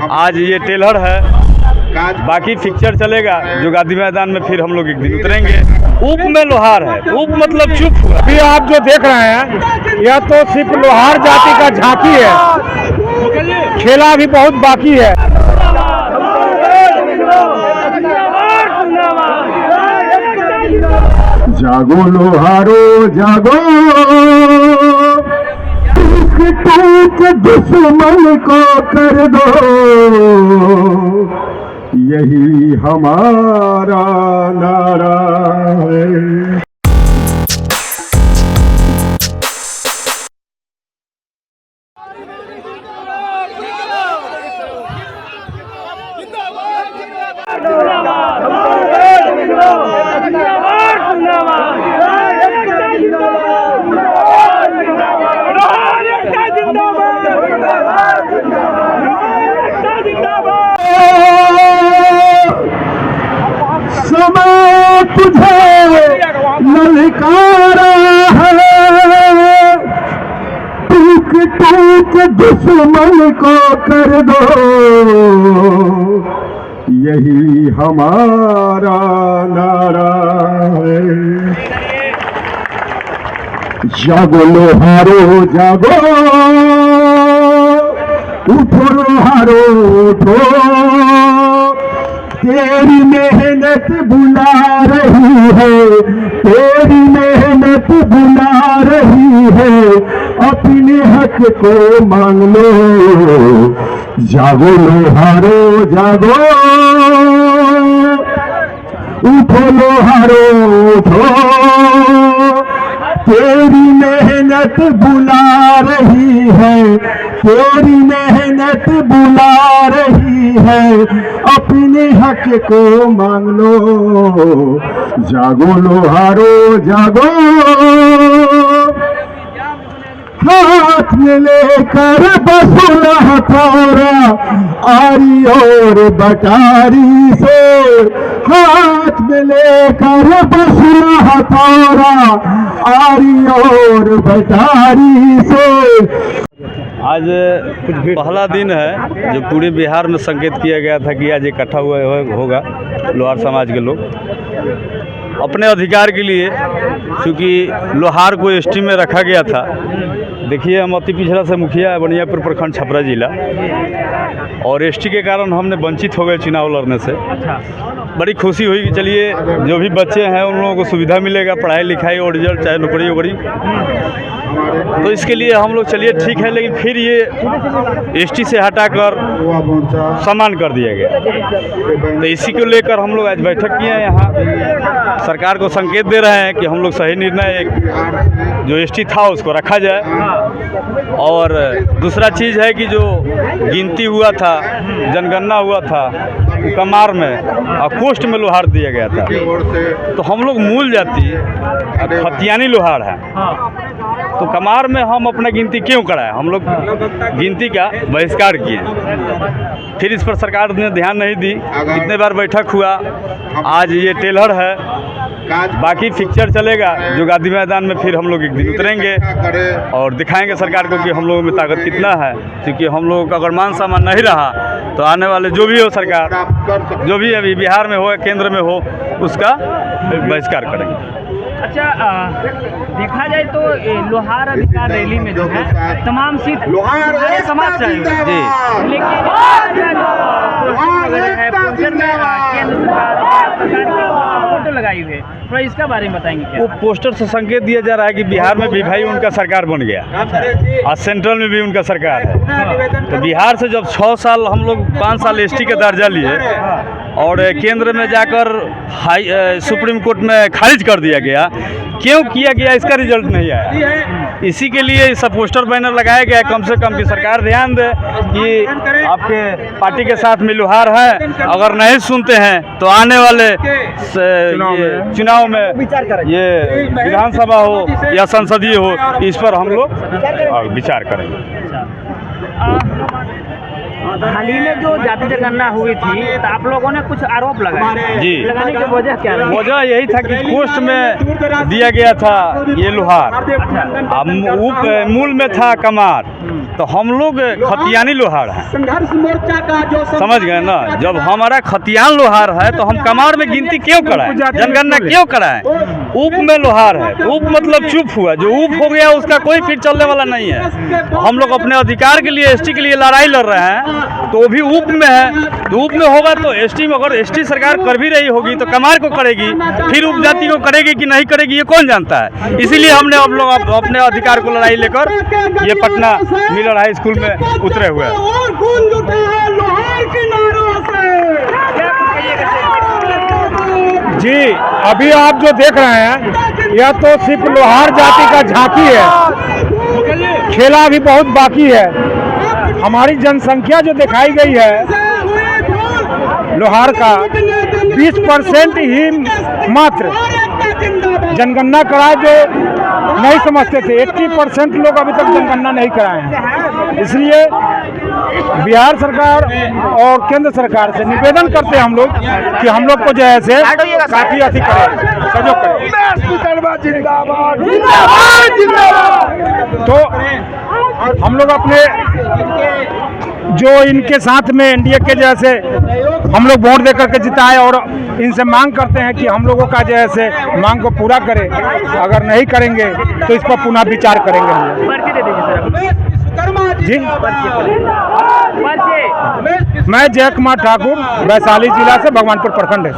आज ये टेलर है, बाकी फिक्चर चलेगा जो गांधी मैदान में फिर हम लोग एक दिन उतरेंगे। ऊप में लोहार है, ऊप मतलब चुप हुआ। अभी आप जो देख रहे हैं यह तो सिर्फ लोहार जाति का झांकी है, खेला भी बहुत बाकी है। जागो लोहारो जागो, टूट दुश्मन को कर दो, यही हमारा नारा है। समय तुझे ललकारा है, टूक टूक दुश्मन को कर दो, यही हमारा नारा है। जागो लोहारो जागो, उठो लोहारो उठो, तेरी मेहनत बुला रही है, तेरी मेहनत बुला रही है, अपने हक को मांग लो। जागो लोहारो जागो, उठो लोहारो उठो, तेरी मेहनत बुला रही है, तेरी मेहनत बुला रही है, अपने हक को मांग लो। जागो लोहारो जागो, हाथ में लेकर बसुला हथौड़ा, आरी और बटारी से, हाथ में लेकर बसुला हथौड़ा, आरी और बटारी से। आज पहला दिन है जो पूरे बिहार में संकेत किया गया था कि आज इकट्ठा हुआ होगा लोहार समाज के लोग अपने अधिकार के लिए, क्योंकि लोहार को एसटी में रखा गया था। देखिए, हम अति पिछड़ा से मुखिया है बनियापुर प्रखंड छपरा जिला, और एसटी के कारण हमने वंचित हो गए चुनाव लड़ने से। बड़ी खुशी हुई कि चलिए जो भी बच्चे हैं उन लोगों को सुविधा मिलेगा, पढ़ाई लिखाई और रिजल्ट चाहे नौकरी वोकरी, तो इसके लिए हम लोग चलिए ठीक है। लेकिन फिर ये एसटी से हटाकर समान कर दिया गया, तो इसी को लेकर हम लोग आज बैठक किए हैं यहाँ। सरकार को संकेत दे रहे हैं कि हम लोग सही निर्णय, जो एसटी था उसको रखा जाए। और दूसरा चीज़ है कि जो गिनती हुआ था, जनगणना हुआ था, कमार में और कोष्ठ में लोहार दिया गया था, तो हम लोग मूल जाति खतियानी लोहार है, तो कमार में हम अपना गिनती क्यों कराएं? हम लोग गिनती का बहिष्कार किए। फिर इस पर सरकार ने ध्यान नहीं दी, कितने बार बैठक हुआ। आज ये टेलर है, बाकी फिक्चर चलेगा जो गांधी मैदान में फिर हम लोग एक दिन उतरेंगे और दिखाएंगे सरकार को कि हम लोगों में ताकत कितना है। क्योंकि हम लोगों का अगर मान सम्मान नहीं रहा तो आने वाले जो भी हो सरकार, जो भी अभी बिहार में हो, केंद्र में हो, उसका बहिष्कार करेंगे। अच्छा, देखा जाए तो लोहार अधिकार रैली में जो है तमाम सीट लोहार समाज से जी, लेकिन केंद्र सरकार फोटो लगाई हुई है, थोड़ा इसका बारे में बताएंगे क्या? वो पोस्टर से संकेत दिया जा रहा है कि बिहार में भी भाई उनका सरकार बन गया और सेंट्रल में भी उनका सरकार है। तो बिहार से जब 6 साल हम लोग 5 साल एसटी का दर्जा लिए और केंद्र में जाकर सुप्रीम कोर्ट में खारिज कर दिया गया, क्यों किया गया इसका रिजल्ट नहीं आया। इसी के लिए सब पोस्टर बैनर लगाया गया, कम से कम की सरकार ध्यान दे कि आपके पार्टी के साथ में लोहार है, अगर नहीं सुनते हैं तो आने वाले चुनाव में ये विधानसभा हो या संसदीय हो, इस पर हम लोग विचार करेंगे। हाल ही में जो जाति जनगणना हुई थी तो आप लोगों ने कुछ आरोप लगाए जी। लगाने की वजह क्या रही? वजह यही था कि कोस्ट में दिया गया था ये लोहार, अब मूल में था कमार, तो हम लोग खतियानी लोहार हैं। संघर्ष मोर्चा का जो समझ गए ना, जब हमारा खतियान लोहार है तो हम कमार में गिनती क्यों कराएं, जनगणना क्यों कराएं? ऊप में लोहार है, ऊप मतलब चुप हुआ, जो ऊप हो गया उसका कोई फिर चलने वाला नहीं है। हम लोग अपने अधिकार के लिए, एसटी के लिए लड़ाई लड़ रहे हैं, तो वो भी ऊप में है, तो ऊप में होगा तो एसटी में, अगर एसटी सरकार कर भी रही होगी तो कमार को करेगी, फिर उपजाति को करेगी कि नहीं करेगी ये कौन जानता है। इसीलिए हमने हम लोग अपने अधिकार को लड़ाई लेकर ये पटना मिलर हाई स्कूल में उतरे हुए हैं। और गूंज उठे हैं लोहार के नारों से। जी, अभी आप जो देख रहे हैं यह तो सिर्फ लोहार जाति का झांकी है, खेला भी बहुत बाकी है। हमारी जनसंख्या जो दिखाई गई है लोहार का 20% ही मात्र जनगणना कराए, जो नहीं समझते थे। 80% लोग अभी तक जनगणना नहीं कराए हैं। इसलिए बिहार सरकार और केंद्र सरकार से निवेदन करते हैं हम लोग कि हम लोग को जो है से काफी अधिक करें, सहयोग करें। तो हम लोग अपने जो इनके साथ में एनडीए के जैसे हम लोग वोट देकर के जिताए और इनसे मांग करते हैं कि हम लोगों का जैसे मांग को पूरा करें। अगर नहीं करेंगे तो इस पर पुनः विचार करेंगे हम लोग। पर्ची दे दीजिए सर। जी, पर्ची। मैं जय कुमार ठाकुर, वैशाली जिला से, भगवानपुर प्रखंड है।